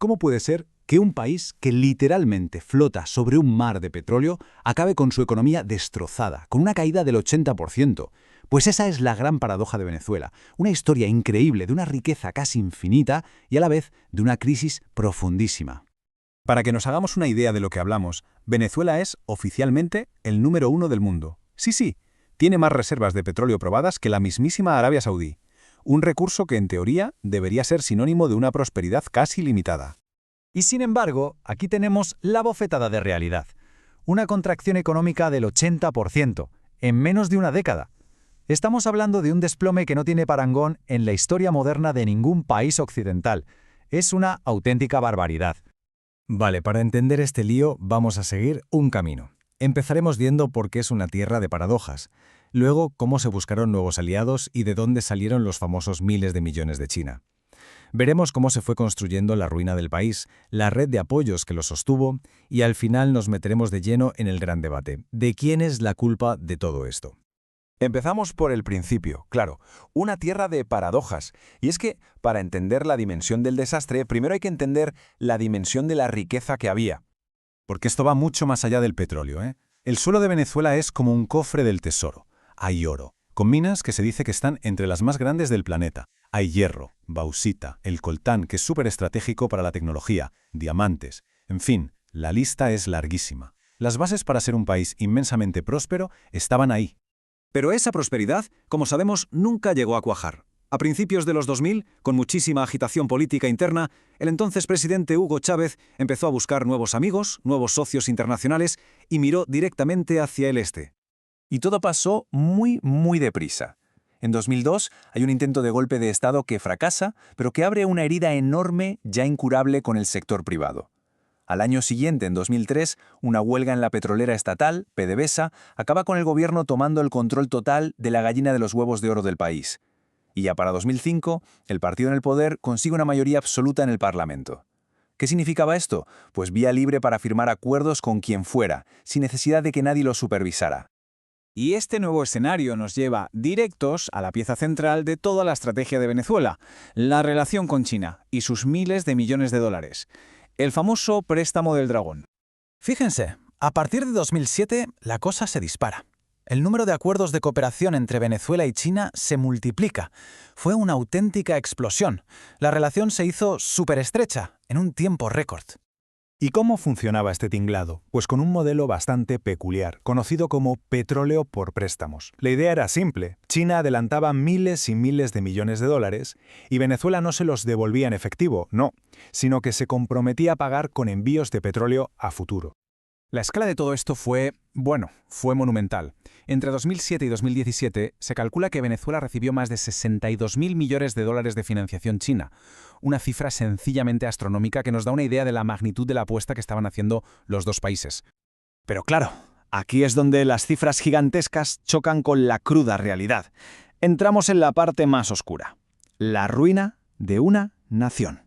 ¿cómo puede ser que un país que literalmente flota sobre un mar de petróleo acabe con su economía destrozada, con una caída del 80%? Pues esa es la gran paradoja de Venezuela, una historia increíble de una riqueza casi infinita y a la vez de una crisis profundísima. Para que nos hagamos una idea de lo que hablamos, Venezuela es, oficialmente, el número 1 del mundo. Sí, tiene más reservas de petróleo probadas que la mismísima Arabia Saudí. Un recurso que, en teoría, debería ser sinónimo de una prosperidad casi limitada. Y sin embargo, aquí tenemos la bofetada de realidad. Una contracción económica del 80%, en menos de una década. Estamos hablando de un desplome que no tiene parangón en la historia moderna de ningún país occidental. Es una auténtica barbaridad. Vale, para entender este lío vamos a seguir un camino. Empezaremos viendo por qué es una tierra de paradojas. Luego, cómo se buscaron nuevos aliados y de dónde salieron los famosos miles de millones de China. Veremos cómo se fue construyendo la ruina del país, la red de apoyos que lo sostuvo, y al final nos meteremos de lleno en el gran debate. ¿De quién es la culpa de todo esto? Empezamos por el principio, claro, una tierra de paradojas. Y es que, para entender la dimensión del desastre, primero hay que entender la dimensión de la riqueza que había. Porque esto va mucho más allá del petróleo, ¿eh? El suelo de Venezuela es como un cofre del tesoro. Hay oro, con minas que se dice que están entre las más grandes del planeta. Hay hierro, bauxita, el coltán, que es súper estratégico para la tecnología, diamantes. En fin, la lista es larguísima. Las bases para ser un país inmensamente próspero estaban ahí. Pero esa prosperidad, como sabemos, nunca llegó a cuajar. A principios de los 2000, con muchísima agitación política interna, el entonces presidente Hugo Chávez empezó a buscar nuevos amigos, nuevos socios internacionales y miró directamente hacia el este. Y todo pasó muy deprisa. En 2002 hay un intento de golpe de Estado que fracasa, pero que abre una herida enorme ya incurable con el sector privado. Al año siguiente, en 2003, una huelga en la petrolera estatal, PDVSA, acaba con el gobierno tomando el control total de la gallina de los huevos de oro del país. Y ya para 2005, el partido en el poder consigue una mayoría absoluta en el Parlamento. ¿Qué significaba esto? Pues vía libre para firmar acuerdos con quien fuera, sin necesidad de que nadie los supervisara. Y este nuevo escenario nos lleva directos a la pieza central de toda la estrategia de Venezuela, la relación con China y sus miles de millones de dólares. El famoso préstamo del dragón. Fíjense, a partir de 2007 la cosa se dispara. El número de acuerdos de cooperación entre Venezuela y China se multiplica. Fue una auténtica explosión. La relación se hizo súper estrecha, en un tiempo récord. ¿Y cómo funcionaba este tinglado? Pues con un modelo bastante peculiar, conocido como petróleo por préstamos. La idea era simple. China adelantaba miles y miles de millones de dólares y Venezuela no se los devolvía en efectivo, no, sino que se comprometía a pagar con envíos de petróleo a futuro. La escala de todo esto fue monumental. Entre 2007 y 2017 se calcula que Venezuela recibió más de 62.000 millones de dólares de financiación china, una cifra sencillamente astronómica que nos da una idea de la magnitud de la apuesta que estaban haciendo los dos países. Pero claro, aquí es donde las cifras gigantescas chocan con la cruda realidad. Entramos en la parte más oscura, la ruina de una nación.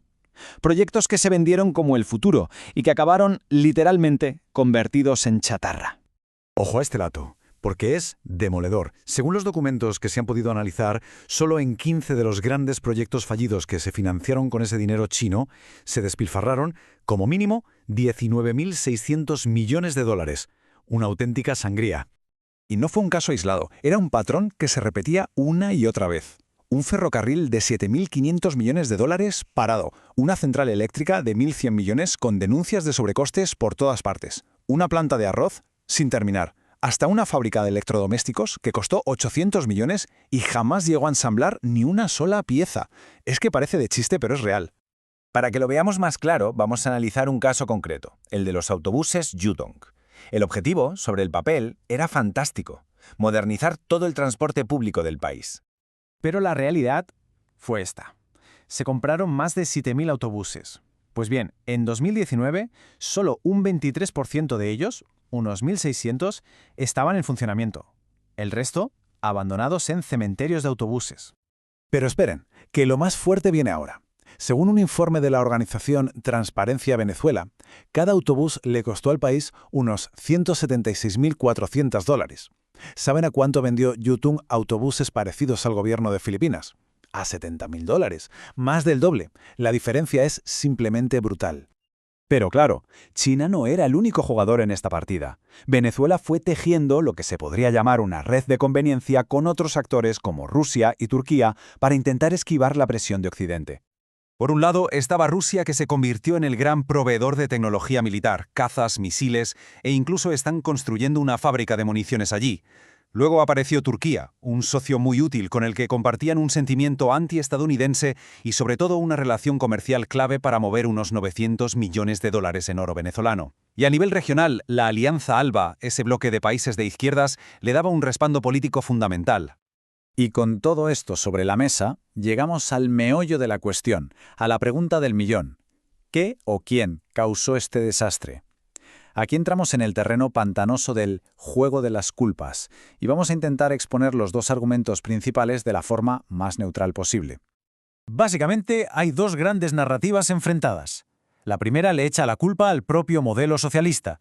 Proyectos que se vendieron como el futuro y que acabaron literalmente convertidos en chatarra. Ojo a este dato, porque es demoledor. Según los documentos que se han podido analizar, solo en 15 de los grandes proyectos fallidos que se financiaron con ese dinero chino, se despilfarraron, como mínimo, 19.600 millones de dólares. Una auténtica sangría. Y no fue un caso aislado, era un patrón que se repetía una y otra vez. Un ferrocarril de 7.500 millones de dólares parado, una central eléctrica de 1.100 millones con denuncias de sobrecostes por todas partes, una planta de arroz sin terminar, hasta una fábrica de electrodomésticos que costó 800 millones y jamás llegó a ensamblar ni una sola pieza. Es que parece de chiste, pero es real. Para que lo veamos más claro, vamos a analizar un caso concreto, el de los autobuses Yutong. El objetivo, sobre el papel, era fantástico: modernizar todo el transporte público del país. Pero la realidad fue esta. Se compraron más de 7.000 autobuses. Pues bien, en 2019, solo un 23% de ellos, unos 1.600, estaban en funcionamiento. El resto, abandonados en cementerios de autobuses. Pero esperen, que lo más fuerte viene ahora. Según un informe de la organización Transparencia Venezuela, cada autobús le costó al país unos 176.400 dólares. ¿Saben a cuánto vendió Yutong autobuses parecidos al gobierno de Filipinas? a $70.000, más del doble. La diferencia es simplemente brutal. Pero claro, China no era el único jugador en esta partida. Venezuela fue tejiendo lo que se podría llamar una red de conveniencia con otros actores como Rusia y Turquía para intentar esquivar la presión de Occidente. Por un lado estaba Rusia, que se convirtió en el gran proveedor de tecnología militar, cazas, misiles, e incluso están construyendo una fábrica de municiones allí. Luego apareció Turquía, un socio muy útil con el que compartían un sentimiento antiestadounidense y sobre todo una relación comercial clave para mover unos 900 millones de dólares en oro venezolano. Y a nivel regional, la Alianza ALBA, ese bloque de países de izquierdas, le daba un respaldo político fundamental. Y con todo esto sobre la mesa, llegamos al meollo de la cuestión, a la pregunta del millón. ¿Qué o quién causó este desastre? Aquí entramos en el terreno pantanoso del juego de las culpas y vamos a intentar exponer los dos argumentos principales de la forma más neutral posible. Básicamente, hay dos grandes narrativas enfrentadas. La primera le echa la culpa al propio modelo socialista.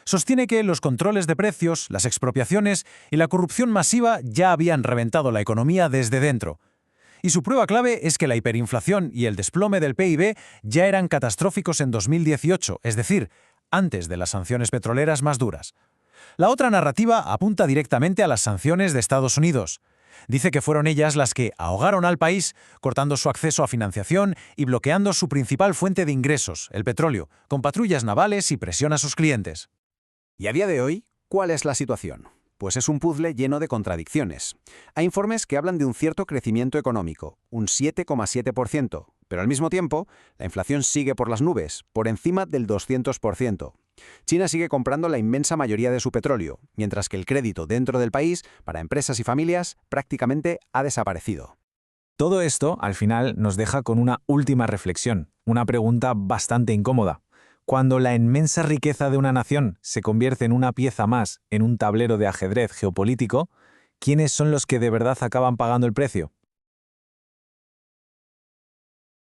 Sostiene que los controles de precios, las expropiaciones y la corrupción masiva ya habían reventado la economía desde dentro. Y su prueba clave es que la hiperinflación y el desplome del PIB ya eran catastróficos en 2018, es decir, antes de las sanciones petroleras más duras. La otra narrativa apunta directamente a las sanciones de Estados Unidos. Dice que fueron ellas las que ahogaron al país, cortando su acceso a financiación y bloqueando su principal fuente de ingresos, el petróleo, con patrullas navales y presión a sus clientes. Y a día de hoy, ¿cuál es la situación? Pues es un puzzle lleno de contradicciones. Hay informes que hablan de un cierto crecimiento económico, un 7,7%, pero al mismo tiempo, la inflación sigue por las nubes, por encima del 200%. China sigue comprando la inmensa mayoría de su petróleo, mientras que el crédito dentro del país, para empresas y familias, prácticamente ha desaparecido. Todo esto, al final, nos deja con una última reflexión, una pregunta bastante incómoda. Cuando la inmensa riqueza de una nación se convierte en una pieza más en un tablero de ajedrez geopolítico, ¿quiénes son los que de verdad acaban pagando el precio?